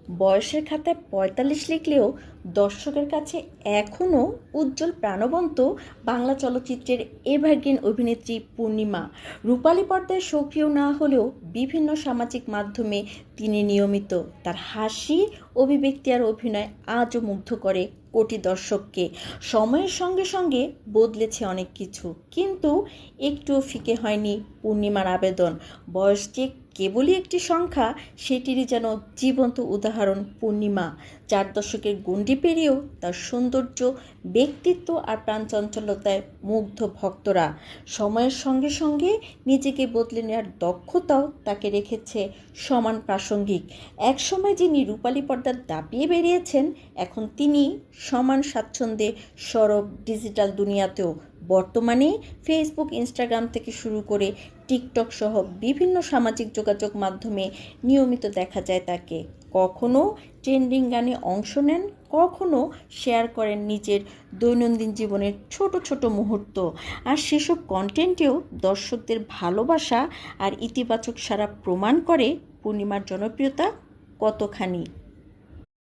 বয়সের খাতায় ৪৫ লিখলেও দর্শকের কাছে এখনও উজ্জ্বল প্রাণবন্ত বাংলা চলচ্চিত্রের এভারগ্রিন অভিনেত্রী পূর্ণিমা। রূপালী পর্দায় সক্রিয় না হলেও বিভিন্ন সামাজিক মাধ্যমে তিনি নিয়মিত। তার হাসি, অভিব্যক্তি আর অভিনয় আজও মুগ্ধ করে কোটি দর্শককে। সময়ের সঙ্গে সঙ্গে বদলেছে অনেক কিছু, কিন্তু একটুও ফিকে হয়নি পূর্ণিমার আবেদন। বয়স যে কেবলই একটি সংখ্যা, সেটিরই যেন জীবন্ত উদাহরণ পূর্ণিমা। ৪ দশকের গণ্ডি পেরিয়েও তার সৌন্দর্য, ব্যক্তিত্ব আর প্রাণচঞ্চলতায় মুগ্ধ ভক্তরা। সময়ের সঙ্গে সঙ্গে নিজেকে বদলে নেওয়ার দক্ষতাও তাকে রেখেছে সমান প্রাসঙ্গিক। একসময় যিনি রূপালী পর্দার দাপিয়ে বেরিয়েছেন, এখন তিনি সমান স্বাচ্ছন্দ্যে সরব ডিজিটাল দুনিয়াতেও। বর্তমানে ফেসবুক, ইনস্টাগ্রাম থেকে শুরু করে টিকটক সহ বিভিন্ন সামাজিক যোগাযোগ মাধ্যমে নিয়মিত দেখা যায় তাকে। কখনো ট্রেন্ডিং গানে অংশ নেন, কখনো শেয়ার করেন নিজের দৈনন্দিন জীবনের ছোট ছোট মুহূর্ত। আর সেসব কন্টেন্টেও দর্শকদের ভালোবাসা আর ইতিবাচক সাড়া প্রমাণ করে পূর্ণিমার জনপ্রিয়তা কতখানি।